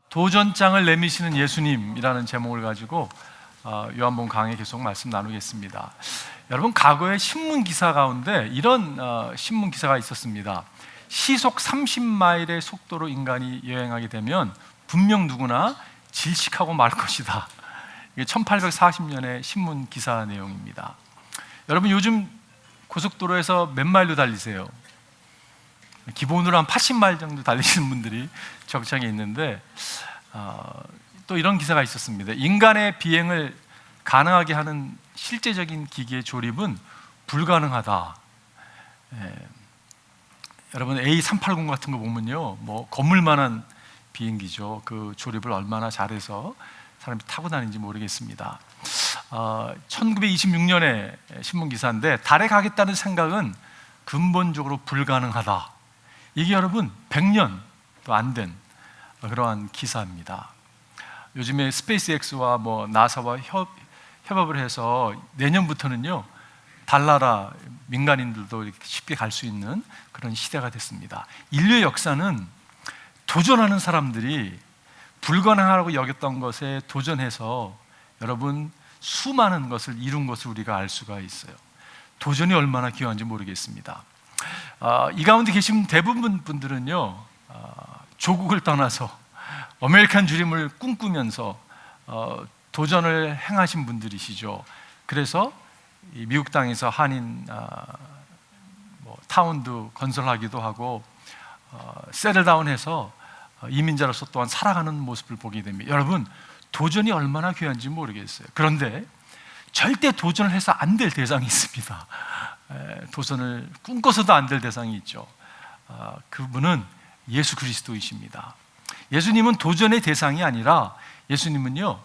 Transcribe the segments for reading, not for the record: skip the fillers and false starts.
도전장을 내미시는 예수님이라는 제목을 가지고 요한복음 강의 계속 말씀 나누겠습니다. 여러분, 과거의 신문 기사 가운데 이런 신문 기사가 있었습니다. 시속 30마일의 속도로 인간이 여행하게 되면 분명 누구나 질식하고 말 것이다. 이게 1840년의 신문 기사 내용입니다. 여러분, 요즘 고속도로에서 몇 마일로 달리세요? 기본으로 한 80마일 정도 달리시는 분들이 적잖게 있는데, 또 이런 기사가 있었습니다. 인간의 비행을 가능하게 하는 실제적인 기기의 조립은 불가능하다. 여러분, A380 같은 거 보면요, 뭐 건물만한 비행기죠. 그 조립을 얼마나 잘해서 사람이 타고 다니는지 모르겠습니다. 1926년의 신문 기사인데, 달에 가겠다는 생각은 근본적으로 불가능하다. 이게 여러분 100년도 안 된 그러한 기사입니다. 요즘에 스페이스X와 나사와 협업을 해서 내년부터는요, 달나라 민간인들도 이렇게 쉽게 갈 수 있는 그런 시대가 됐습니다. 인류의 역사는 도전하는 사람들이 불가능하다고 여겼던 것에 도전해서 여러분 수많은 것을 이룬 것을 우리가 알 수가 있어요. 도전이 얼마나 귀한지 모르겠습니다. 이 가운데 계신 대부분 분들은요, 조국을 떠나서 아메리칸 드림을 꿈꾸면서 도전을 행하신 분들이시죠. 그래서 미국 땅에서 한인 타운도 건설하기도 하고 세틀다운해서 이민자로서 또한 살아가는 모습을 보게 됩니다. 여러분, 도전이 얼마나 귀한지 모르겠어요. 그런데 절대 도전을 해서 안 될 대상이 있습니다. 도전을 꿈꿔서도 안 될 대상이 있죠. 그분은 예수 그리스도이십니다. 예수님은 도전의 대상이 아니라 예수님은요,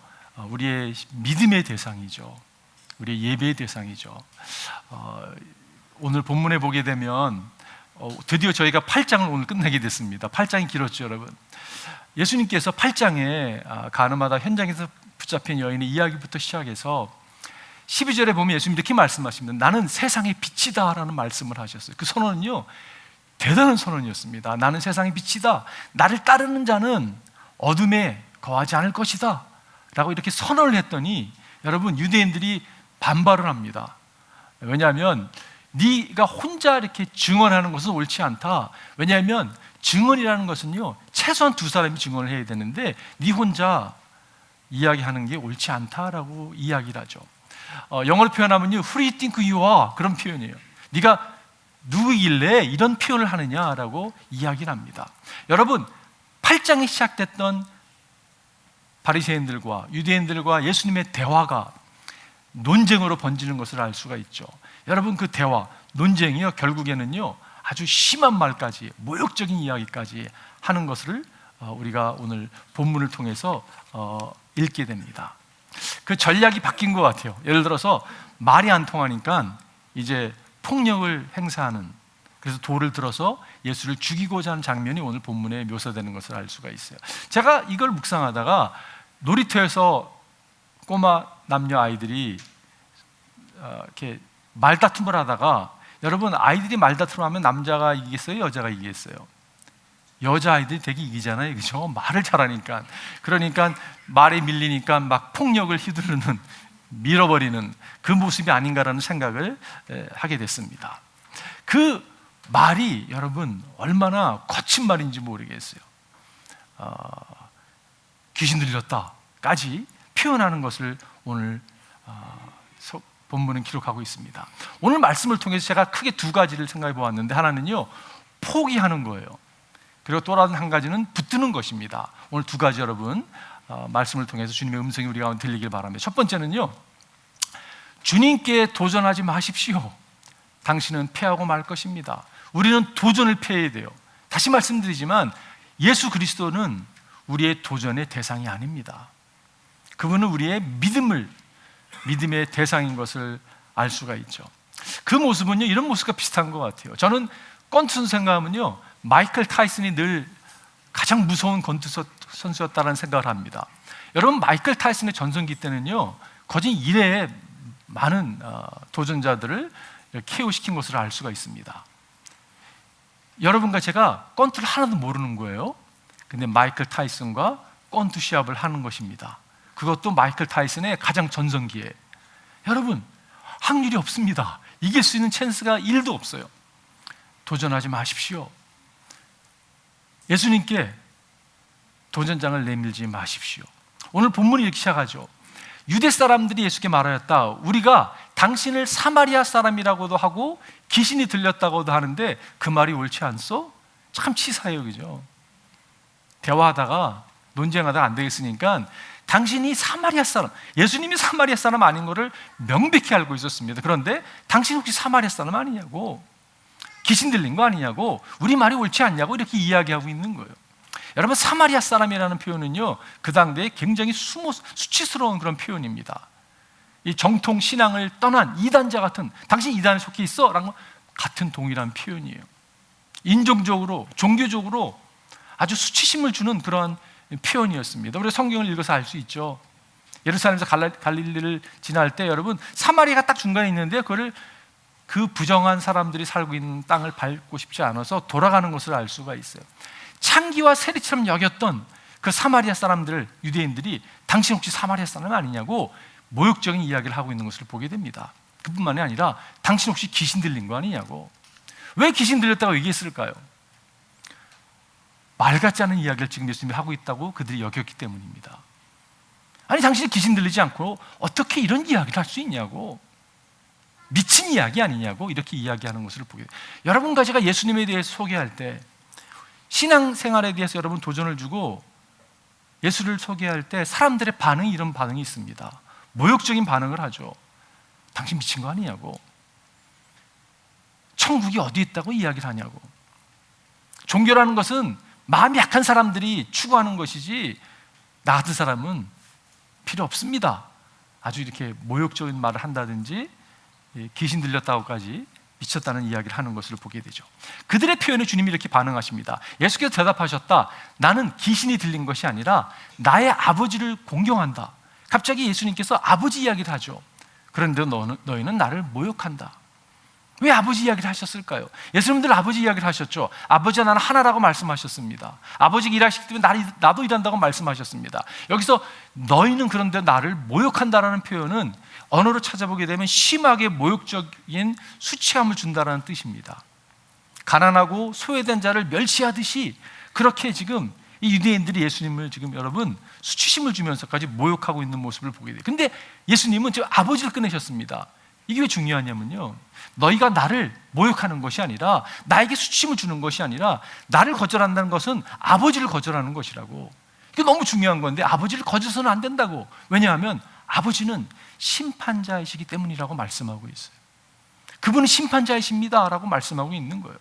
우리의 믿음의 대상이죠. 우리의 예배의 대상이죠. 오늘 본문에 보게 되면 드디어 저희가 8장을 오늘 끝내게 됐습니다. 8장이 길었죠, 여러분. 예수님께서 8장에 가늠하다 현장에서 붙잡힌 여인의 이야기부터 시작해서 12절에 보면 예수님이 이렇게 말씀하십니다. 나는 세상의 빛이다 라는 말씀을 하셨어요. 그 선언은요, 대단한 선언이었습니다. 나는 세상의 빛이다. 나를 따르는 자는 어둠에 거하지 않을 것이다 라고 이렇게 선언을 했더니, 여러분, 유대인들이 반발을 합니다. 왜냐하면 네가 혼자 이렇게 증언하는 것은 옳지 않다. 왜냐하면 증언이라는 것은요, 최소한 두 사람이 증언을 해야 되는데 네 혼자 이야기하는 게 옳지 않다라고 이야기를 하죠. 영어로 표현하면요, Who do you think you are? 그런 표현이에요. 네가 누구길래 이런 표현을 하느냐라고 이야기를 합니다. 여러분, 8장이 시작됐던 바리새인들과 유대인들과 예수님의 대화가 논쟁으로 번지는 것을 알 수가 있죠. 여러분, 그 대화, 논쟁이요, 결국에는요, 아주 심한 말까지, 모욕적인 이야기까지 하는 것을 우리가 오늘 본문을 통해서 읽게 됩니다. 그 전략이 바뀐 것 같아요. 예를 들어서 말이 안 통하니까 이제 폭력을 행사하는, 그래서 돌을 들어서 예수를 죽이고자 하는 장면이 오늘 본문에 묘사되는 것을 알 수가 있어요. 제가 이걸 묵상하다가 놀이터에서 꼬마 남녀 아이들이 이렇게 말다툼을 하다가, 여러분, 아이들이 말다툼을 하면 남자가 이기겠어요? 여자가 이기겠어요? 여자아이들이 되게 이기잖아요, 그죠? 말을 잘하니까. 그러니까 말에 밀리니까 막 폭력을 휘두르는, 밀어버리는 그 모습이 아닌가라는 생각을 하게 됐습니다. 그 말이 여러분 얼마나 거친 말인지 모르겠어요. 귀신 들렸다까지 표현하는 것을 오늘 본문은 기록하고 있습니다. 오늘 말씀을 통해서 제가 크게 두 가지를 생각해 보았는데, 하나는요, 포기하는 거예요. 그리고 또 다른 한 가지는 붙드는 것입니다. 오늘 두 가지 여러분 말씀을 통해서 주님의 음성이 우리 가운데 들리길 바랍니다. 첫 번째는요, 주님께 도전하지 마십시오. 당신은 패하고 말 것입니다. 우리는 도전을 패해야 돼요. 다시 말씀드리지만 예수 그리스도는 우리의 도전의 대상이 아닙니다. 그분은 우리의 믿음의 대상인 것을 알 수가 있죠. 그 모습은요, 이런 모습과 비슷한 것 같아요. 저는 권투 생각하면요, 마이클 타이슨이 늘 가장 무서운 권투 선수였다는 생각을 합니다. 여러분, 마이클 타이슨의 전성기 때는요, 거진 1회에 많은 도전자들을 KO시킨 것을 알 수가 있습니다. 여러분과 제가 권투를 하나도 모르는 거예요. 근데 마이클 타이슨과 권투 시합을 하는 것입니다. 그것도 마이클 타이슨의 가장 전성기에. 여러분, 확률이 없습니다. 이길 수 있는 찬스가 1도 없어요. 도전하지 마십시오. 예수님께 도전장을 내밀지 마십시오. 오늘 본문이 이렇게 시작하죠. 유대 사람들이 예수께 말하였다. 우리가 당신을 사마리아 사람이라고도 하고 귀신이 들렸다고도 하는데 그 말이 옳지 않소? 참 치사해요, 그죠? 대화하다가 논쟁하다가 안 되겠으니까 당신이 사마리아 사람, 예수님이 사마리아 사람 아닌 거를 명백히 알고 있었습니다. 그런데 당신 혹시 사마리아 사람 아니냐고, 귀신 들린 거 아니냐고, 우리 말이 옳지 않냐고 이렇게 이야기하고 있는 거예요. 여러분, 사마리아 사람이라는 표현은요, 그 당대에 굉장히 수치스러운 그런 표현입니다. 이 정통 신앙을 떠난 이단자 같은, 당신 이단에 속해 있어? 라는 같은 동일한 표현이에요. 인종적으로, 종교적으로 아주 수치심을 주는 그런 표현이었습니다. 우리가 성경을 읽어서 알 수 있죠. 예루살렘에서 갈릴리를 지날 때 여러분, 사마리아가 딱 중간에 있는데 그 부정한 사람들이 살고 있는 땅을 밟고 싶지 않아서 돌아가는 것을 알 수가 있어요. 창기와 세리처럼 여겼던 그 사마리아 사람들, 유대인들이 당신 혹시 사마리아 사람 아니냐고 모욕적인 이야기를 하고 있는 것을 보게 됩니다. 그뿐만이 아니라 당신 혹시 귀신 들린 거 아니냐고. 왜 귀신 들렸다고 얘기했을까요? 말 같지 않은 이야기를 지금 예수님이 하고 있다고 그들이 여겼기 때문입니다. 아니, 당신이 귀신 들리지 않고 어떻게 이런 이야기를 할 수 있냐고, 미친 이야기 아니냐고 이렇게 이야기하는 것을 보게 돼요. 여러분과 제가 예수님에 대해서 소개할 때, 신앙생활에 대해서 여러분 도전을 주고 예수를 소개할 때 사람들의 반응이 이런 반응이 있습니다. 모욕적인 반응을 하죠. 당신 미친 거 아니냐고, 천국이 어디 있다고 이야기를 하냐고. 종교라는 것은 마음이 약한 사람들이 추구하는 것이지 나 같은 사람은 필요 없습니다. 아주 이렇게 모욕적인 말을 한다든지 귀신 들렸다고까지 미쳤다는 이야기를 하는 것을 보게 되죠. 그들의 표현에 주님이 이렇게 반응하십니다. 예수께서 대답하셨다. 나는 귀신이 들린 것이 아니라 나의 아버지를 공경한다. 갑자기 예수님께서 아버지 이야기를 하죠. 그런데 너희는 나를 모욕한다. 왜 아버지 이야기를 하셨을까요? 예수님들 아버지 이야기를 하셨죠. 아버지와 나는 하나라고 말씀하셨습니다. 아버지가 일하시기 때문에 나도 일한다고 말씀하셨습니다. 여기서 너희는 그런데 나를 모욕한다라는 표현은 언어로 찾아보게 되면 심하게 모욕적인 수치함을 준다는 뜻입니다. 가난하고 소외된 자를 멸시하듯이 그렇게 지금 이 유대인들이 예수님을 지금 여러분 수치심을 주면서까지 모욕하고 있는 모습을 보게 돼요. 근데 예수님은 지금 아버지를 꺼내셨습니다. 이게 왜 중요하냐면요, 너희가 나를 모욕하는 것이 아니라, 나에게 수치심을 주는 것이 아니라, 나를 거절한다는 것은 아버지를 거절하는 것이라고. 이게 너무 중요한 건데 아버지를 거절해서는 안 된다고. 왜냐하면 아버지는 심판자이시기 때문이라고 말씀하고 있어요. 그분은 심판자이십니다 라고 말씀하고 있는 거예요.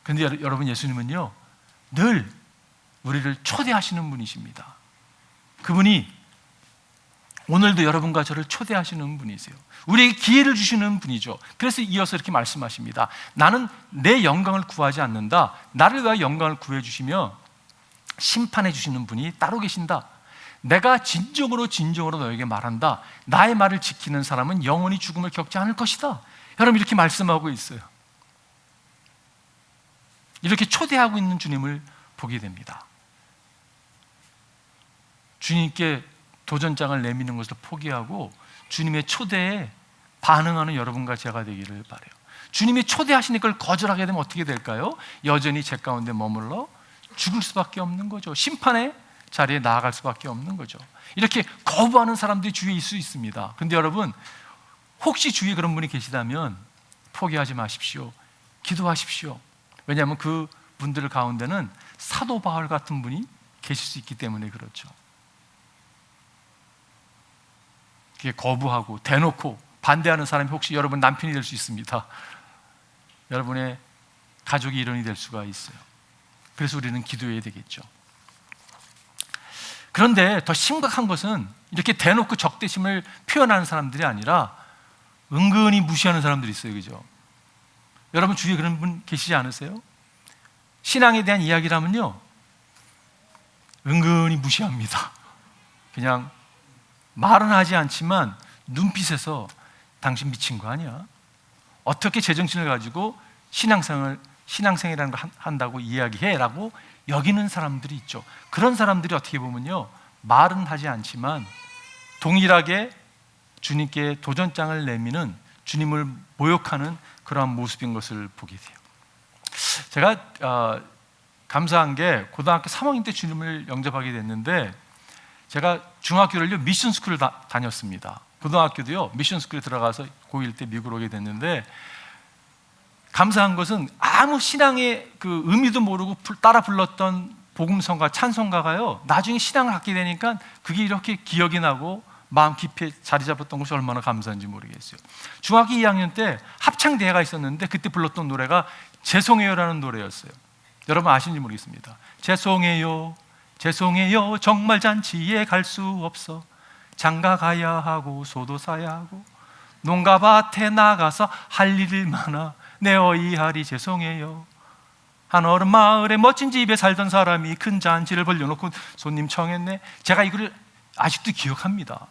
그런데 여러분, 예수님은요 늘 우리를 초대하시는 분이십니다. 그분이 오늘도 여러분과 저를 초대하시는 분이세요. 우리에게 기회를 주시는 분이죠. 그래서 이어서 이렇게 말씀하십니다. 나는 내 영광을 구하지 않는다. 나를 위하여 영광을 구해주시며 심판해 주시는 분이 따로 계신다. 내가 진정으로 너에게 말한다. 나의 말을 지키는 사람은 영원히 죽음을 겪지 않을 것이다. 여러분, 이렇게 말씀하고 있어요. 이렇게 초대하고 있는 주님을 보게 됩니다. 주님께 도전장을 내미는 것을 포기하고 주님의 초대에 반응하는 여러분과 제가 되기를 바라요. 주님이 초대하시는 걸 거절하게 되면 어떻게 될까요? 여전히 제 가운데 머물러 죽을 수밖에 없는 거죠. 심판의 자리에 나아갈 수밖에 없는 거죠. 이렇게 거부하는 사람들이 주위에 있을 수 있습니다. 근데 여러분, 혹시 주위에 그런 분이 계시다면 포기하지 마십시오. 기도하십시오. 왜냐하면 그 분들 가운데는 사도 바울 같은 분이 계실 수 있기 때문에 그렇죠. 거부하고 대놓고 반대하는 사람이 혹시 여러분 남편이 될 수 있습니다. 여러분의 가족이 일원이 될 수가 있어요. 그래서 우리는 기도해야 되겠죠. 그런데 더 심각한 것은 이렇게 대놓고 적대심을 표현하는 사람들이 아니라 은근히 무시하는 사람들이 있어요. 그죠? 여러분 주위에 그런 분 계시지 않으세요? 신앙에 대한 이야기라면요 은근히 무시합니다. 그냥 말은 하지 않지만 눈빛에서 당신 미친 거 아니야? 어떻게 제정신을 가지고 신앙생활이라는 거 한다고 이야기해? 라고 여기는 사람들이 있죠. 그런 사람들이 어떻게 보면요, 말은 하지 않지만 동일하게 주님께 도전장을 내미는, 주님을 모욕하는 그러한 모습인 것을 보게 돼요. 제가 감사한 게 고등학교 3학년 때 주님을 영접하게 됐는데, 제가 중학교를요 미션 스쿨을 다녔습니다. 고등학교도요 미션 스쿨에 들어가서 고1 때 미국으로 오게 됐는데, 감사한 것은 아무 신앙의 그 의미도 모르고 따라 불렀던 복음성가, 찬송가가요 나중에 신앙을 갖게 되니까 그게 이렇게 기억이 나고 마음 깊이 자리 잡았던 것이 얼마나 감사한지 모르겠어요. 중학교 2학년 때 합창대회가 있었는데 그때 불렀던 노래가 죄송해요라는 노래였어요. 여러분 아시는지 모르겠습니다. 죄송해요, 죄송해요, 정말 잔치에 갈 수 없어. 장가 가야 하고 소도 사야 하고 농가밭에 나가서 할 일이 많아. 내 어이하리 죄송해요. 한어른 마을에 멋진 집에 살던 사람이 큰 잔치를 벌려놓고 손님 청했네. 제가 이거를 아직도 기억합니다.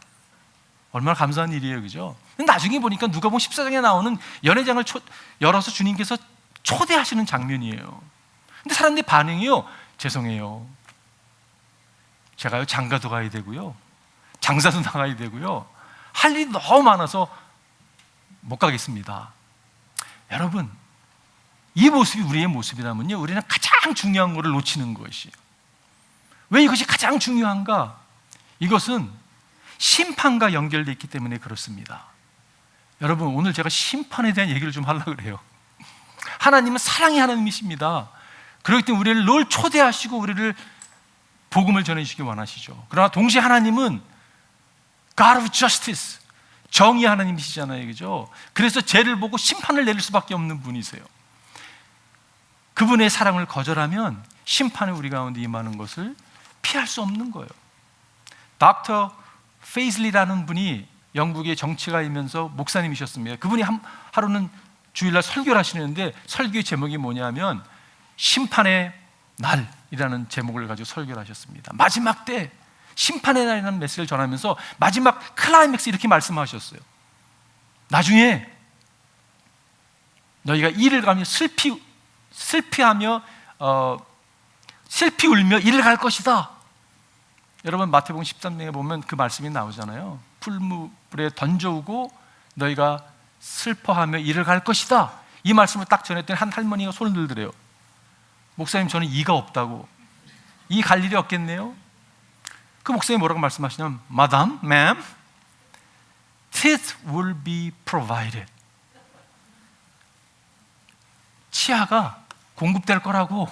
얼마나 감사한 일이에요, 그죠? 나중에 보니까 누가복음 14장에 나오는 연회장을 열어서 주님께서 초대하시는 장면이에요. 근데 사람들의 반응이요, 죄송해요, 제가요 장가도 가야 되고요, 장사도 나가야 되고요, 할 일이 너무 많아서 못 가겠습니다. 여러분, 이 모습이 우리의 모습이라면요, 우리는 가장 중요한 것을 놓치는 것이에요. 왜 이것이 가장 중요한가? 이것은 심판과 연결되어 있기 때문에 그렇습니다. 여러분, 오늘 제가 심판에 대한 얘기를 좀 하려고 그래요. 하나님은 사랑의 하나님이십니다. 그렇기 때문에 우리를 늘 초대하시고 우리를 복음을 전해주시기 원하시죠. 그러나 동시에 하나님은 God of Justice, 정의 하나님이시잖아요, 그죠? 그래서 죄를 보고 심판을 내릴 수밖에 없는 분이세요. 그분의 사랑을 거절하면 심판이 우리 가운데 임하는 것을 피할 수 없는 거예요. 닥터 페이즐리라는 분이 영국의 정치가이면서 목사님이셨습니다. 그분이 하루는 주일날 설교를 하시는데 설교의 제목이 뭐냐면 심판의 날이라는 제목을 가지고 설교를 하셨습니다. 마지막 때 심판의 날이라는 메시지를 전하면서 마지막 클라이맥스 이렇게 말씀하셨어요. 나중에 너희가 이를 가며 슬피하며 슬피 울며 이를 갈 것이다. 여러분 마태복음 13장에 보면 그 말씀이 나오잖아요. 풀무불에 던져오고 너희가 슬퍼하며 이를 갈 것이다. 이 말씀을 딱 전했더니 한 할머니가 손을 들더래요. 목사님, 저는 이가 없다고. 이 갈 일이 없겠네요. 그 목사님이 뭐라고 말씀하시냐면, Madam, ma'am, teeth will be provided. 치아가 공급될 거라고,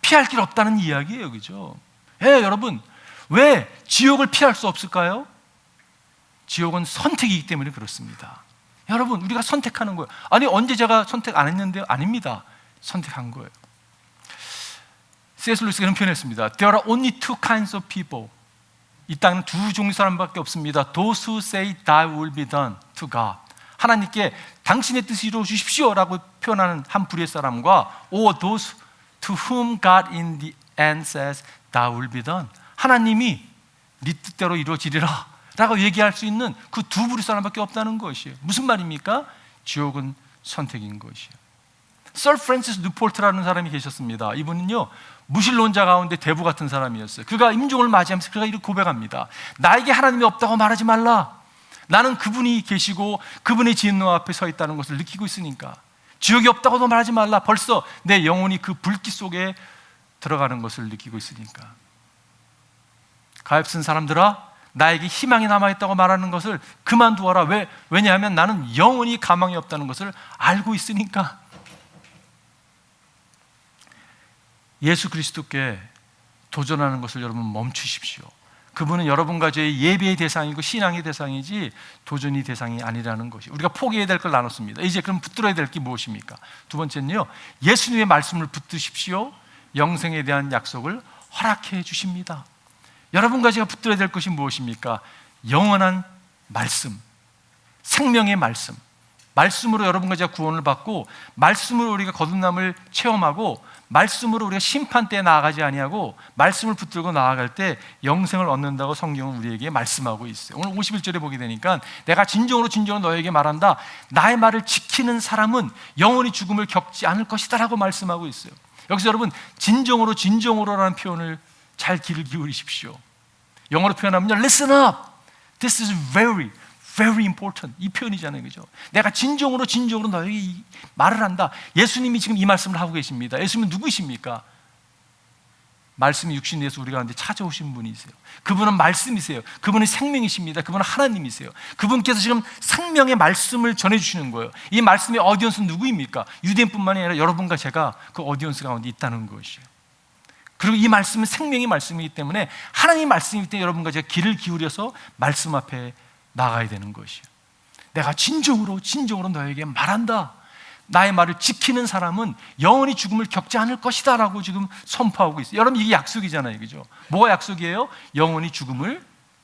피할 길 없다는 이야기예요, 그죠? 여러분, 왜 지옥을 피할 수 없을까요? 지옥은 선택이기 때문에 그렇습니다. 여러분, 우리가 선택하는 거예요. 아니, 언제 제가 선택 안 했는데요? 아닙니다. 선택한 거예요. C.S. 루이스가 이런 표현했습니다. There are only two kinds of people. 이 땅은 두 종류 사람밖에 없습니다. Those who say thy will be done to God. 하나님께 당신의 뜻이 이루어 주십시오 라고 표현하는 한 부류의 사람과 or those to whom God in the end says thy will be done. 하나님이 네 뜻대로 이루어지리라 라고 얘기할 수 있는 그 두 부류 사람밖에 없다는 것이에요. 무슨 말입니까? 지옥은 선택인 것이에요. 서 프랜시스 뉴폴트라는 사람이 계셨습니다. 이분은요 무신론자 가운데 대부 같은 사람이었어요. 그가 임종을 맞이하면서 그가 이렇게 고백합니다. 나에게 하나님이 없다고 말하지 말라. 나는 그분이 계시고 그분의 진노 앞에 서 있다는 것을 느끼고 있으니까. 지옥이 없다고도 말하지 말라. 벌써 내 영혼이 그 불길 속에 들어가는 것을 느끼고 있으니까. 가엾은 사람들아, 나에게 희망이 남아있다고 말하는 것을 그만두어라. 왜냐하면 나는 영원히 가망이 없다는 것을 알고 있으니까. 예수 그리스도께 도전하는 것을 여러분 멈추십시오. 그분은 여러분과 저의 예배의 대상이고 신앙의 대상이지 도전의 대상이 아니라는 것이. 우리가 포기해야 될 걸 나눴습니다. 이제 그럼 붙들어야 될 게 무엇입니까? 두 번째는요, 예수님의 말씀을 붙드십시오. 영생에 대한 약속을 허락해 주십니다. 여러분과 제가 붙들어야 될 것이 무엇입니까? 영원한 말씀, 생명의 말씀. 말씀으로 여러분과 제가 구원을 받고, 말씀으로 우리가 거듭남을 체험하고, 말씀으로 우리가 심판 때에 나아가지 아니하고 말씀을 붙들고 나아갈 때 영생을 얻는다고 성경은 우리에게 말씀하고 있어요. 오늘 51절에 보게 되니까 내가 진정으로 너에게 말한다. 나의 말을 지키는 사람은 영원히 죽음을 겪지 않을 것이다 라고 말씀하고 있어요. 여기서 여러분 진정으로라는 표현을 잘 귀를 기울이십시오. 영어로 표현하면요, listen up. This is very, very important. 이 표현이잖아요, 그죠? 내가 진정으로 너에게 이 말을 한다. 예수님이 지금 이 말씀을 하고 계십니다. 예수님은 누구십니까? 말씀이 육신이 돼서 우리 가운데 찾아오신 분이세요. 그분은 말씀이세요. 그분은 생명이십니다. 그분은 하나님이세요. 그분께서 지금 생명의 말씀을 전해주시는 거예요. 이 말씀의 어디언스는 누구입니까? 유대인뿐만이 아니라 여러분과 제가 그 어디언스 가운데 있다는 것이에요. 그리고 이 말씀은 생명의 말씀이기 때문에 하나님의 말씀이기 때문에 여러분과 제가 귀를 기울여서 말씀 앞에 나가야 되는 것이에요. 내가 진정으로 너에게 말한다. 나의 말을 지키는 사람은 영원히 죽음을 겪지 않을 것이다 라고 지금 선포하고 있어요. 여러분, 이게 약속이잖아요, 그죠? 뭐가 약속이에요? 영원히 죽음을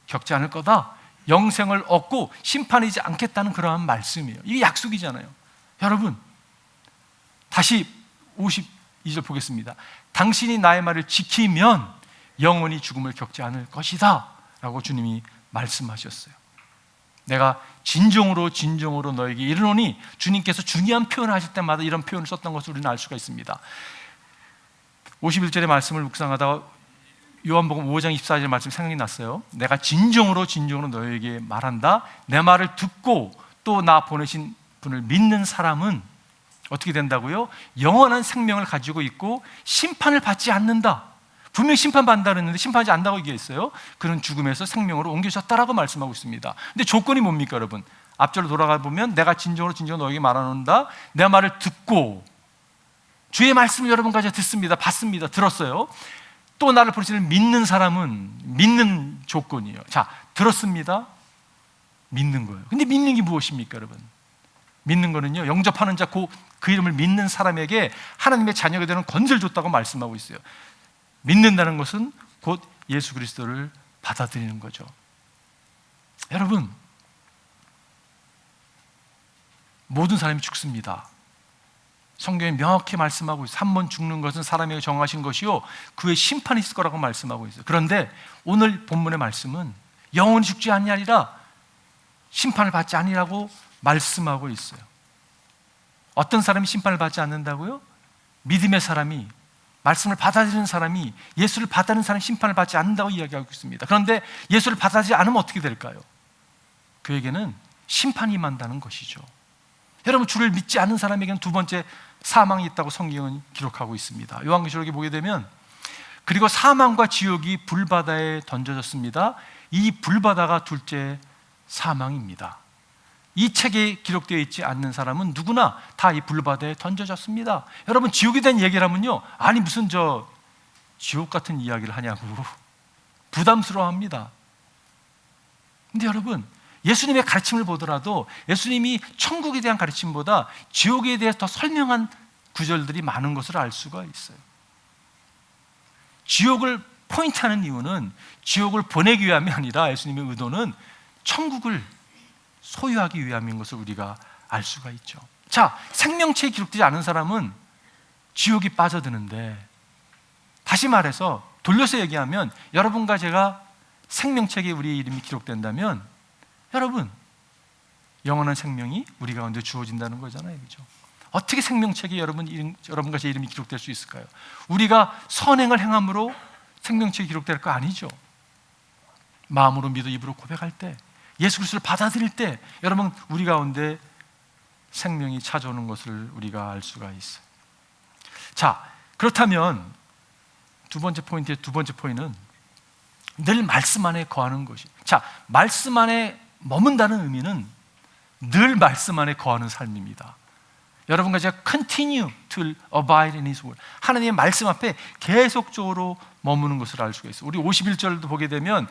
겪지 않을 거다, 영생을 얻고 심판이지 않겠다는 그러한 말씀이에요. 이게 약속이잖아요. 여러분, 다시 52절 보겠습니다. 당신이 나의 말을 지키면 영원히 죽음을 겪지 않을 것이다 라고 주님이 말씀하셨어요. 내가 진정으로 너에게 이르노니, 주님께서 중요한 표현을 하실 때마다 이런 표현을 썼던 것을 우리는 알 수가 있습니다. 51절의 말씀을 묵상하다가 요한복음 5장 24절 말씀 생각이 났어요. 내가 진정으로 너에게 말한다. 내 말을 듣고 또 나 보내신 분을 믿는 사람은 어떻게 된다고요? 영원한 생명을 가지고 있고 심판을 받지 않는다. 분명히 심판받는다 그랬는데 심판하지 않는다고 얘기했어요. 그는 죽음에서 생명으로 옮겨졌다라고 말씀하고 있습니다. 근데 조건이 뭡니까, 여러분? 앞절로 돌아가 보면 내가 진정으로 너에게 말하는다. 내 말을 듣고, 주의 말씀을 여러분과 제가 듣습니다. 받습니다. 들었어요. 또 나를 보내시는 믿는 사람은, 믿는 조건이에요. 자, 들었습니다. 믿는 거예요. 근데 믿는 게 무엇입니까, 여러분? 믿는 거는요, 영접하는 자, 그 이름을 믿는 사람에게 하나님의 자녀가 되는 권세를 줬다고 말씀하고 있어요. 믿는다는 것은 곧 예수 그리스도를 받아들이는 거죠. 여러분, 모든 사람이 죽습니다. 성경에 명확히 말씀하고 있어요. 한 번 죽는 것은 사람에게 정하신 것이요, 그의 심판이 있을 거라고 말씀하고 있어요. 그런데 오늘 본문의 말씀은 영원히 죽지 아니하리라, 심판을 받지 아니라고 말씀하고 있어요. 어떤 사람이 심판을 받지 않는다고요? 믿음의 사람이, 말씀을 받아들이는 사람이, 예수를 받아들이는 사람이 심판을 받지 않는다고 이야기하고 있습니다. 그런데 예수를 받아들이지 않으면 어떻게 될까요? 그에게는 심판이 임한다는 것이죠. 여러분, 주를 믿지 않는 사람에게는 두 번째 사망이 있다고 성경은 기록하고 있습니다. 요한계시록에 보게 되면, 그리고 사망과 지옥이 불바다에 던져졌습니다. 이 불바다가 둘째 사망입니다. 이 책에 기록되어 있지 않는 사람은 누구나 다 이 불바다에 던져졌습니다. 여러분, 지옥에 대한 얘기를 하면요, 아니 무슨 지옥 같은 이야기를 하냐고 부담스러워합니다. 근데 여러분, 예수님의 가르침을 보더라도 예수님이 천국에 대한 가르침보다 지옥에 대해서 더 설명한 구절들이 많은 것을 알 수가 있어요. 지옥을 포인트하는 이유는 지옥을 보내기 위함이 아니라 예수님의 의도는 천국을 소유하기 위함인 것을 우리가 알 수가 있죠. 자, 생명체에 기록되지 않은 사람은 지옥이 빠져드는데, 다시 말해서 돌려서 얘기하면, 여러분과 제가 생명책에 우리의 이름이 기록된다면 여러분, 영원한 생명이 우리 가운데 주어진다는 거잖아요, 그렇죠? 어떻게 생명책에 여러분과 제 이름이 기록될 수 있을까요? 우리가 선행을 행함으로 생명책에 기록될 거 아니죠. 마음으로 믿어 입으로 고백할 때, 예수 그리스도를 받아들일 때, 여러분, 우리 가운데 생명이 찾아오는 것을 우리가 알 수가 있어요. 자, 그렇다면 두 번째 포인트는 늘 말씀 안에 거하는 것이. 자, 말씀 안에 머문다는 의미는 늘 말씀 안에 거하는 삶입니다. 여러분과 제가 continue to abide in His word, 하나님의 말씀 앞에 계속적으로 머무는 것을 알 수가 있어요. 우리 51절도 보게 되면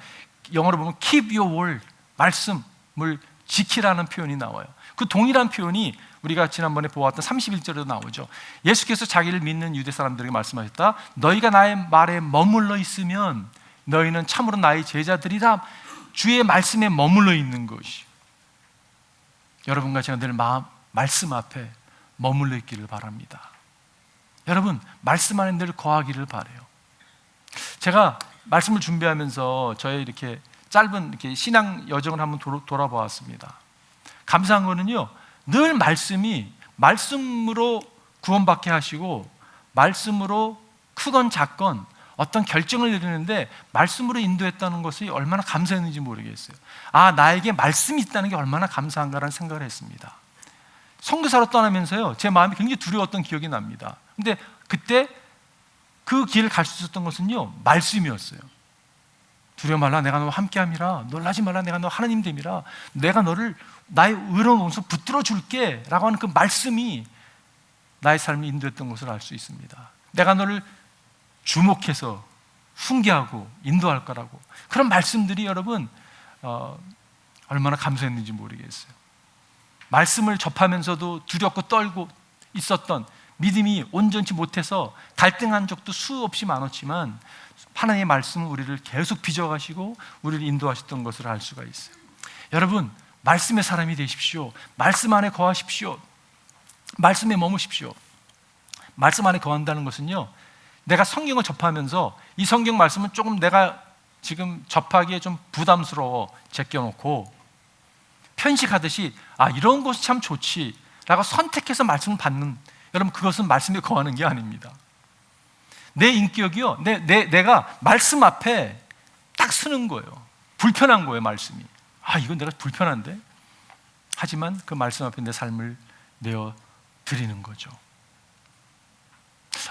영어로 보면 keep your word, 말씀을 지키라는 표현이 나와요. 그 동일한 표현이 우리가 지난번에 보았던 31절에도 나오죠. 예수께서 자기를 믿는 유대 사람들에게 말씀하셨다. 너희가 나의 말에 머물러 있으면 너희는 참으로 나의 제자들이라. 주의 말씀에 머물러 있는 것이, 여러분과 제가 늘 말씀 앞에 머물러 있기를 바랍니다. 여러분, 말씀 안에 늘 거하기를 바라요. 제가 말씀을 준비하면서 저의 이렇게 짧은 신앙 여정을 한번 돌아보았습니다. 감사한 거는요, 늘 말씀으로 구원받게 하시고 말씀으로 크건 작건 어떤 결정을 내리는데 말씀으로 인도했다는 것이 얼마나 감사했는지 모르겠어요. 나에게 말씀이 있다는 게 얼마나 감사한가라는 생각을 했습니다. 선교사로 떠나면서요, 제 마음이 굉장히 두려웠던 기억이 납니다. 근데 그때 그 길을 갈 수 있었던 것은요, 말씀이었어요. 두려워 말라, 내가 너와 함께함이라. 놀라지 말라, 내가 너 하나님 됨이라. 내가 너를 나의 의로운 옷으로 붙들어 줄게 라고 하는 그 말씀이 나의 삶을 인도했던 것을 알 수 있습니다. 내가 너를 주목해서 훈계하고 인도할 거라고. 그런 말씀들이 여러분 얼마나 감사했는지 모르겠어요. 말씀을 접하면서도 두렵고 떨고 있었던, 믿음이 온전치 못해서 갈등한 적도 수없이 많았지만 하나님의 말씀은 우리를 계속 빚어가시고 우리를 인도하셨던 것을 알 수가 있어요. 여러분, 말씀의 사람이 되십시오. 말씀 안에 거하십시오. 말씀에 머무십시오. 말씀 안에 거한다는 것은요, 내가 성경을 접하면서 이 성경 말씀은 조금 내가 지금 접하기에 좀 부담스러워 제껴놓고 편식하듯이 이런 것이 참 좋지 라고 선택해서 말씀을 받는, 여러분, 그것은 말씀에 거하는 게 아닙니다. 내 인격이요, 내가 말씀 앞에 딱 서는 거예요. 불편한 거예요, 말씀이. 이건 내가 불편한데? 하지만 그 말씀 앞에 내 삶을 내어 드리는 거죠.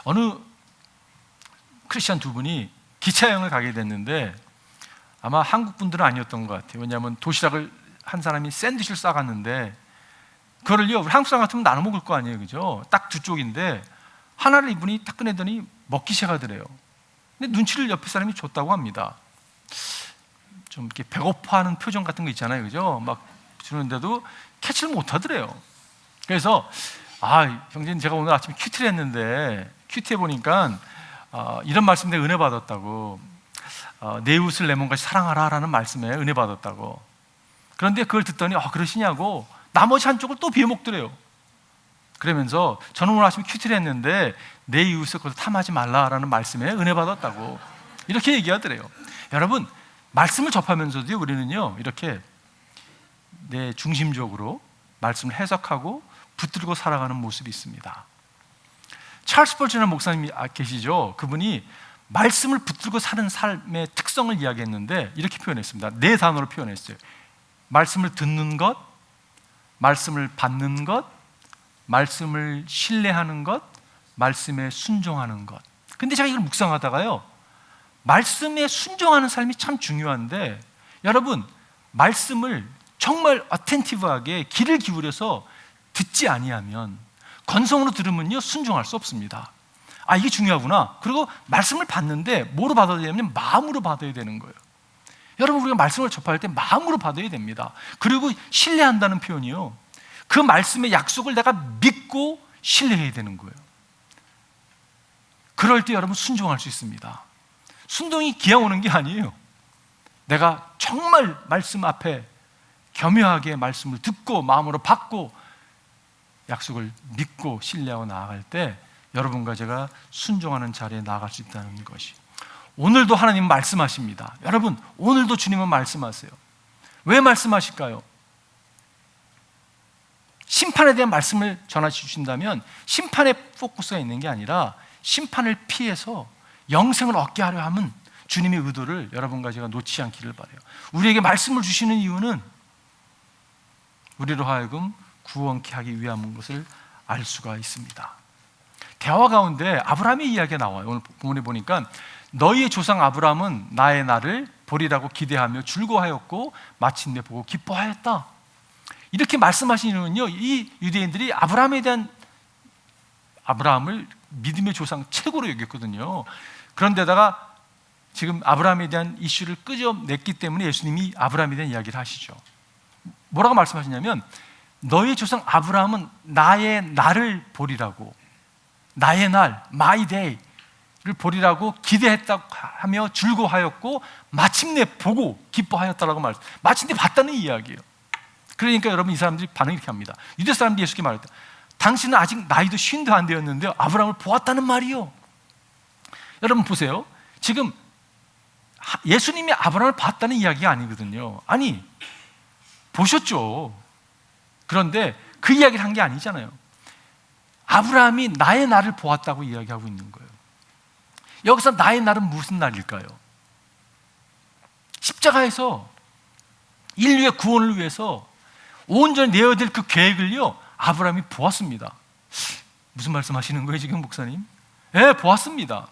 어느 크리스찬 두 분이 기차 여행을 가게 됐는데 아마 한국 분들은 아니었던 것 같아요. 왜냐하면 도시락을 한 사람이 샌드위치를 싸갔는데 그거를요, 우리 한국 사람 같으면 나눠 먹을 거 아니에요, 그죠? 딱 두 쪽인데 하나를 이분이 딱 꺼내더니 먹기 시작하더래요. 근데 눈치를 옆에 사람이 줬다고 합니다. 좀 이렇게 배고파하는 표정 같은 거 있잖아요, 그죠? 막 주는데도 캐치를 못 하더래요. 그래서 형제님, 제가 오늘 아침에 큐티를 했는데 큐티해 보니까 이런 말씀 내가 은혜 받았다고, 내 이웃을 내 몸같이 사랑하라 라는 말씀에 은혜 받았다고. 그런데 그걸 듣더니 그러시냐고 나머지 한쪽을 또 비워먹더래요. 그러면서 저는 오늘 아침에 큐티를 했는데 내 이웃을 그걸 탐하지 말라라는 말씀에 은혜 받았다고 이렇게 얘기하더래요. 여러분, 말씀을 접하면서도 우리는요, 이렇게 내 중심적으로 말씀을 해석하고 붙들고 살아가는 모습이 있습니다. 찰스 스펄전이라는 목사님이 계시죠. 그분이 말씀을 붙들고 사는 삶의 특성을 이야기했는데 이렇게 표현했습니다. 4단어로 표현했어요. 말씀을 듣는 것, 말씀을 받는 것, 말씀을 신뢰하는 것, 말씀에 순종하는 것. 근데 제가 이걸 묵상하다가요, 말씀에 순종하는 삶이 참 중요한데, 여러분, 말씀을 정말 어텐티브하게 귀를 기울여서 듣지 아니하면, 건성으로 들으면요 순종할 수 없습니다. 이게 중요하구나. 그리고 말씀을 받는데 뭐로 받아야 되냐면 마음으로 받아야 되는 거예요. 여러분, 우리가 말씀을 접할 때 마음으로 받아야 됩니다. 그리고 신뢰한다는 표현이요, 그 말씀의 약속을 내가 믿고 신뢰해야 되는 거예요. 그럴 때 여러분 순종할 수 있습니다. 순종이 기왕 오는 게 아니에요. 내가 정말 말씀 앞에 겸허하게 말씀을 듣고 마음으로 받고 약속을 믿고 신뢰하고 나아갈 때 여러분과 제가 순종하는 자리에 나아갈 수 있다는 것이, 오늘도 하나님은 말씀하십니다. 여러분, 오늘도 주님은 말씀하세요. 왜 말씀하실까요? 심판에 대한 말씀을 전해 주신다면 심판에 포커스가 있는 게 아니라 심판을 피해서 영생을 얻게 하려 함은 주님의 의도를 여러분과 제가 놓지 않기를 바라요. 우리에게 말씀을 주시는 이유는 우리로 하여금 구원케 하기 위함인 것을 알 수가 있습니다. 대화 가운데 아브라함의 이야기가 나와요. 오늘 본문에 보니까 너희의 조상 아브라함은 나의 날을 보리라고 기대하며 즐거워하였고 마침내 보고 기뻐하였다. 이렇게 말씀하신 이유는요, 이 유대인들이 아브라함을 믿음의 조상 최고로 여겼거든요. 그런데다가 지금 아브라함에 대한 이슈를 끄집어냈기 때문에 예수님이 아브라함에 대한 이야기를 하시죠. 뭐라고 말씀하시냐면 너희 조상 아브라함은 나의 날을 보리라고, 나의 날, my day를 보리라고 기대했다고 하며 즐거워하였고 마침내 보고 기뻐하였다라고 마침내 봤다는 이야기예요. 그러니까 여러분, 이 사람들이 반응이 이렇게 합니다. 유대 사람들이 예수께 말했다. 당신은 아직 나이도 50도 안 되었는데 아브라함을 보았다는 말이요. 여러분 보세요. 지금 예수님이 아브라함을 봤다는 이야기가 아니거든요. 아니, 보셨죠. 그런데 그 이야기를 한 게 아니잖아요. 아브라함이 나의 날을 보았다고 이야기하고 있는 거예요. 여기서 나의 날은 무슨 날일까요? 십자가에서 인류의 구원을 위해서 온전히 내어질 그 계획을요, 아브라함이 보았습니다. 무슨 말씀하시는 거예요 지금 목사님? 네, 보았습니다.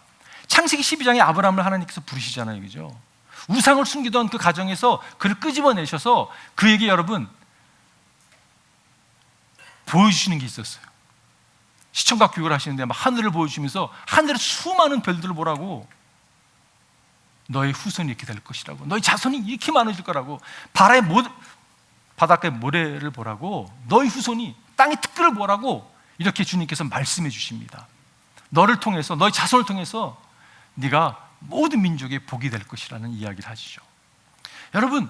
창세기 12장에 아브라함을 하나님께서 부르시잖아요, 그죠? 우상을 숨기던 그 가정에서 그를 끄집어내셔서 그에게 여러분 보여주시는 게 있었어요. 시청각 교육을 하시는데 막 하늘을 보여주시면서 하늘의 수많은 별들을 보라고, 너의 후손이 이렇게 될 것이라고, 너의 자손이 이렇게 많아질 거라고, 바닷가의 모래를 보라고, 너의 후손이 땅의 특별을 보라고, 이렇게 주님께서 말씀해 주십니다. 너를 통해서, 너의 자손을 통해서 네가 모든 민족의 복이 될 것이라는 이야기를 하시죠. 여러분,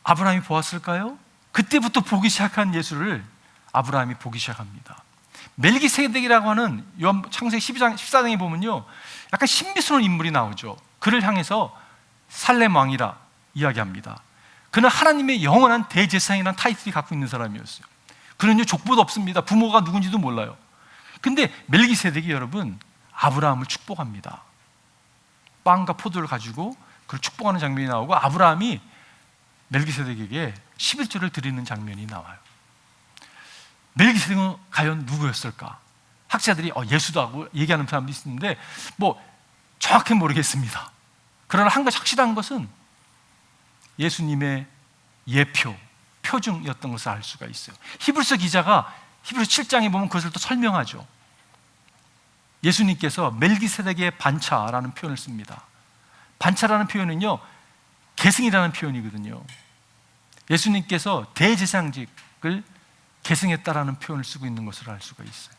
아브라함이 보았을까요? 그때부터 보기 시작한 예수를 아브라함이 보기 시작합니다. 멜기세덱이라고 하는 창세기 14장에 보면요, 약간 신비스러운 인물이 나오죠. 그를 향해서 살렘 왕이라 이야기합니다. 그는 하나님의 영원한 대제사장이라는 타이틀이 갖고 있는 사람이었어요. 그는요, 족보도 없습니다. 부모가 누군지도 몰라요. 근데 멜기세덱이 여러분 아브라함을 축복합니다. 빵과 포도를 가지고 그를 축복하는 장면이 나오고, 아브라함이 멜기세덱에게 11조를 드리는 장면이 나와요. 멜기세덱은 과연 누구였을까? 학자들이 예수도 하고 얘기하는 사람도 있는데 뭐 정확히 모르겠습니다. 그러나 한 가지 확실한 것은 예수님의 예표, 표중이었던 것을 알 수가 있어요. 히브리서 기자가 히브리서 7장에 보면 그것을 또 설명하죠. 예수님께서 멜기세덱의 반차라는 표현을 씁니다. 반차라는 표현은요, 계승이라는 표현이거든요. 예수님께서 대제사장직을 계승했다라는 표현을 쓰고 있는 것을 알 수가 있어요.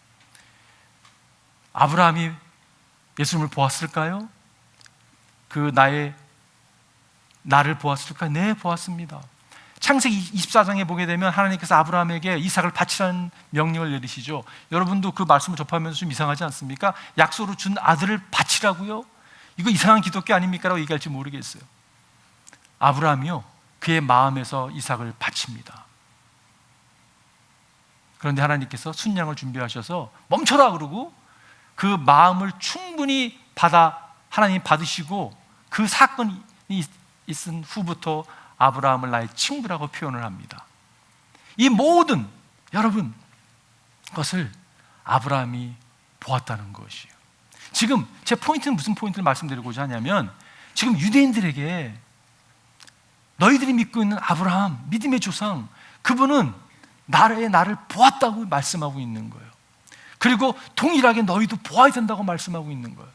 아브라함이 예수님을 보았을까요? 그 나를 보았을까요? 네, 보았습니다. 창세기 24장에 보게 되면 하나님께서 아브라함에게 이삭을 바치라는 명령을 내리시죠. 여러분도 그 말씀을 접하면서 좀 이상하지 않습니까? 약속으로 준 아들을 바치라고요? 이거 이상한 기독교 아닙니까? 라고 얘기할지 모르겠어요. 아브라함이요, 그의 마음에서 이삭을 바칩니다. 그런데 하나님께서 순양을 준비하셔서 멈춰라 그러고, 그 마음을 충분히 하나님 받으시고, 그 사건이 있은 후부터 아브라함을 나의 친구라고 표현을 합니다. 이 모든 여러분 것을 아브라함이 보았다는 것이에요. 지금 제 포인트는 무슨 포인트를 말씀드리고자 하냐면, 지금 유대인들에게 너희들이 믿고 있는 아브라함, 믿음의 조상, 그분은 나를 보았다고 말씀하고 있는 거예요. 그리고 동일하게 너희도 보아야 된다고 말씀하고 있는 거예요.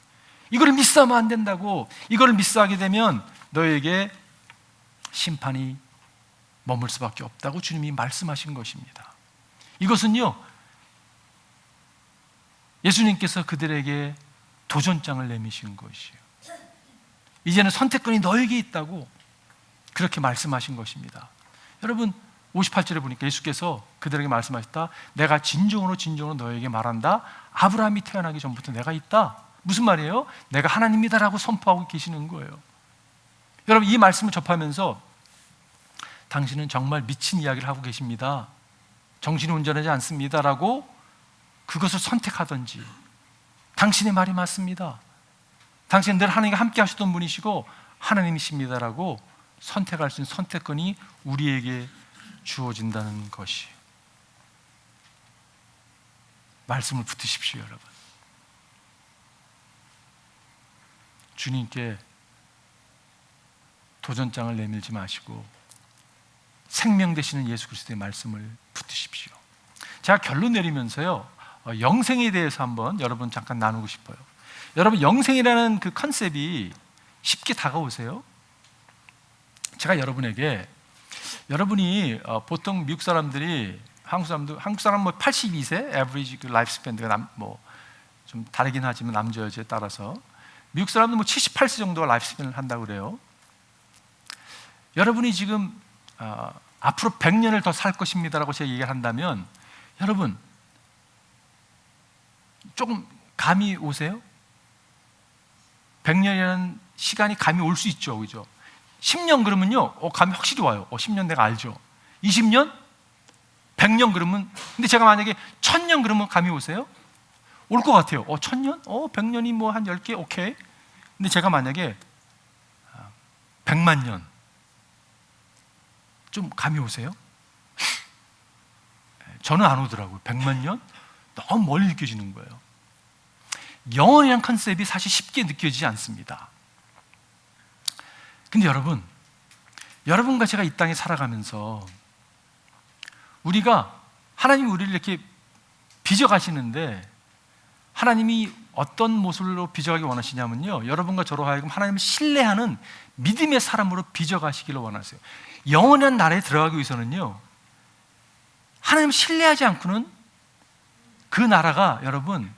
이걸 미스하면 안 된다고, 이걸 미스하게 되면 너에게 심판이 머물 수밖에 없다고 주님이 말씀하신 것입니다. 이것은요, 예수님께서 그들에게 도전장을 내미신 것이에요. 이제는 선택권이 너에게 있다고 그렇게 말씀하신 것입니다. 여러분, 58절에 보니까 예수께서 그들에게 말씀하셨다. 내가 진정으로 너에게 말한다. 아브라함이 태어나기 전부터 내가 있다. 무슨 말이에요? 내가 하나님이다라고 선포하고 계시는 거예요. 여러분, 이 말씀을 접하면서 당신은 정말 미친 이야기를 하고 계십니다, 정신이 온전하지 않습니다라고 그것을 선택하든지, 당신의 말이 맞습니다, 당신은 늘 하나님과 함께 하셨던 분이시고 하나님이십니다라고 선택할 수 있는 선택권이 우리에게 주어진다는 것이, 말씀을 붙드십시오. 여러분, 주님께 도전장을 내밀지 마시고 생명 되시는 예수 그리스도의 말씀을 붙드십시오. 제가 결론 내리면서요, 영생에 대해서 한번 여러분 잠깐 나누고 싶어요. 여러분, 영생이라는 그 컨셉이 쉽게 다가오세요? 제가 여러분에게, 여러분이 보통 미국 사람들이, 한국 사람 뭐 82세 에버리지 그 라이프 스팬드가 좀 다르긴 하지만 남자 여자에 따라서 미국 사람들 뭐 78세 정도가 라이프 스팬을 한다고 그래요. 여러분이 지금 앞으로 100년을 더 살 것입니다라고 제가 얘기를 한다면, 여러분 조금 감이 오세요? 100년이라는 시간이 감이 올 수 있죠, 그죠? 10년 그러면요, 감이 확실히 와요. 10년 내가 알죠. 20년? 100년 그러면, 근데 제가 만약에 1000년 그러면 감이 오세요? 올 것 같아요. 1000년? 100년이 뭐 한 10개? 오케이. 근데 제가 만약에 100만 년, 좀 감이 오세요? 저는 안 오더라고요. 100만 년? 너무 멀리 느껴지는 거예요. 영원이란 컨셉이 사실 쉽게 느껴지지 않습니다. 근데 여러분과 제가 이 땅에 살아가면서 우리가, 하나님이 우리를 이렇게 빚어가시는데, 하나님이 어떤 모습으로 빚어가기 원하시냐면요, 여러분과 저로 하여금 하나님을 신뢰하는 믿음의 사람으로 빚어가시기를 원하세요. 영원한 나라에 들어가기 위해서는요, 하나님을 신뢰하지 않고는 그 나라가 여러분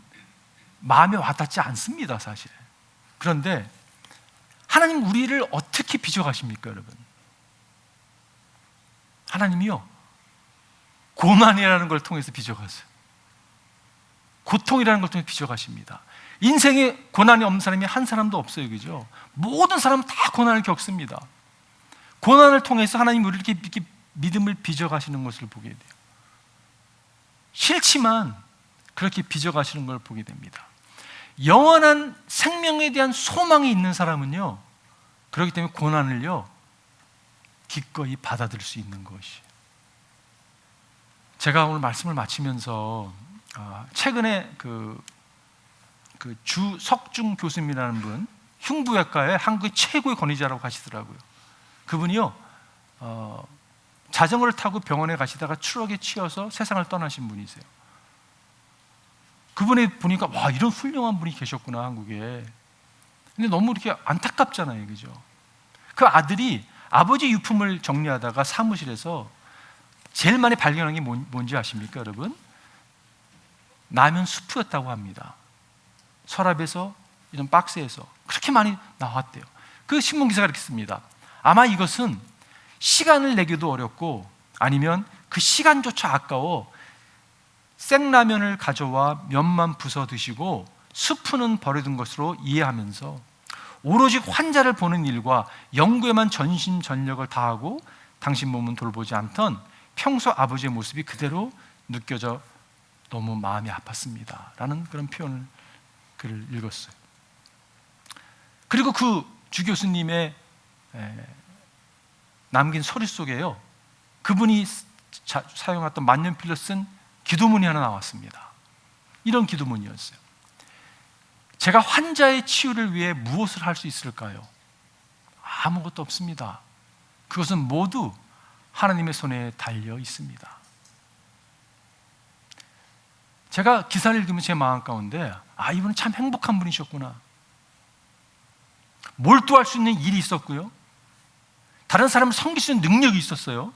마음에 와닿지 않습니다, 사실. 그런데 하나님 우리를 어떻게 빚어가십니까, 여러분? 하나님이요, 고난이라는 걸 통해서 빚어가세요. 고통이라는 걸 통해 빚어가십니다. 인생에 고난이 없는 사람이 한 사람도 없어요, 그죠? 모든 사람은 다 고난을 겪습니다. 고난을 통해서 하나님 우리를 이렇게 믿음을 빚어가시는 것을 보게 돼요. 싫지만 그렇게 빚어가시는 걸 보게 됩니다. 영원한 생명에 대한 소망이 있는 사람은요, 그렇기 때문에 고난을요 기꺼이 받아들일 수 있는 것이. 제가 오늘 말씀을 마치면서 최근에 주석중 교수님이라는 분, 흉부외과의 한국의 최고의 권위자라고 하시더라고요. 그분이요, 자전거를 타고 병원에 가시다가 추락에 치여서 세상을 떠나신 분이세요. 그분을 보니까 와, 이런 훌륭한 분이 계셨구나, 한국에. 근데 너무 이렇게 안타깝잖아요, 그죠? 그 아들이 아버지 유품을 정리하다가 사무실에서 제일 많이 발견한 게 뭔지 아십니까, 여러분? 라면 수프였다고 합니다. 서랍에서, 이런 박스에서 그렇게 많이 나왔대요. 그 신문 기사가 이렇게 씁니다. 아마 이것은 시간을 내기도 어렵고, 아니면 그 시간조차 아까워 생라면을 가져와 면만 부숴 드시고 수프는 버려둔 것으로 이해하면서 오로지 환자를 보는 일과 연구에만 전심전력을 다하고 당신 몸은 돌보지 않던 평소 아버지의 모습이 그대로 느껴져 너무 마음이 아팠습니다 라는 그런 글을 읽었어요. 그리고 그 주 교수님의 남긴 서류 속에요, 그분이 사용했던 만년필로 쓴 기도문이 하나 나왔습니다. 이런 기도문이었어요. 제가 환자의 치유를 위해 무엇을 할 수 있을까요? 아무것도 없습니다. 그것은 모두 하나님의 손에 달려 있습니다. 제가 기사를 읽으면 제 마음 가운데, 이분은 참 행복한 분이셨구나. 몰두할 수 있는 일이 있었고요, 다른 사람을 섬길 수 있는 능력이 있었어요.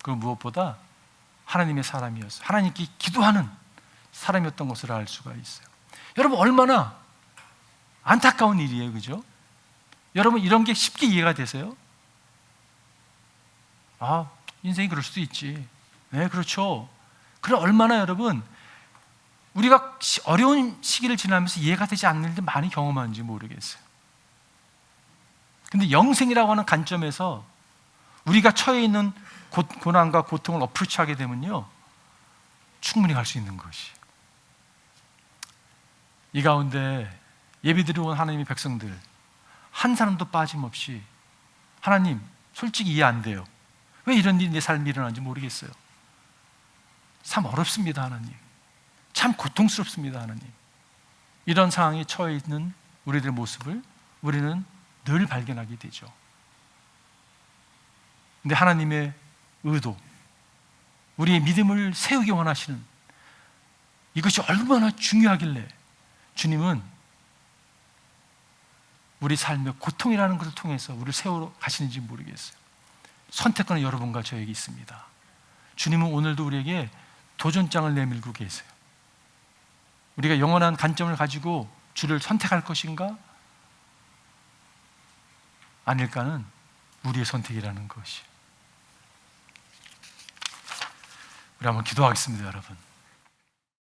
그리고 무엇보다 하나님의 사람이었어요. 하나님께 기도하는 사람이었던 것을 알 수가 있어요. 여러분, 얼마나 안타까운 일이에요, 그죠? 여러분, 이런 게 쉽게 이해가 되세요? 인생이 그럴 수도 있지. 네, 그렇죠. 그럼 얼마나 여러분, 우리가 어려운 시기를 지나면서 이해가 되지 않는 일들 많이 경험하는지 모르겠어요. 근데 영생이라고 하는 관점에서 우리가 처해 있는 고난과 고통을 어프로치하게 되면요, 충분히 갈 수 있는 것이. 이 가운데 예배드리러 온 하나님의 백성들 한 사람도 빠짐없이, 하나님 솔직히 이해 안 돼요, 왜 이런 일이 내 삶에 일어나는지 모르겠어요, 참 어렵습니다 하나님, 참 고통스럽습니다 하나님, 이런 상황에 처해 있는 우리들의 모습을 우리는 늘 발견하게 되죠. 근데 하나님의 의도, 우리의 믿음을 세우기 원하시는 이것이 얼마나 중요하길래 주님은 우리 삶의 고통이라는 것을 통해서 우리를 세우러 가시는지 모르겠어요. 선택권은 여러분과 저에게 있습니다. 주님은 오늘도 우리에게 도전장을 내밀고 계세요. 우리가 영원한 관점을 가지고 주를 선택할 것인가? 아닐까는 우리의 선택이라는 것이. 우리 한번 기도하겠습니다, 여러분.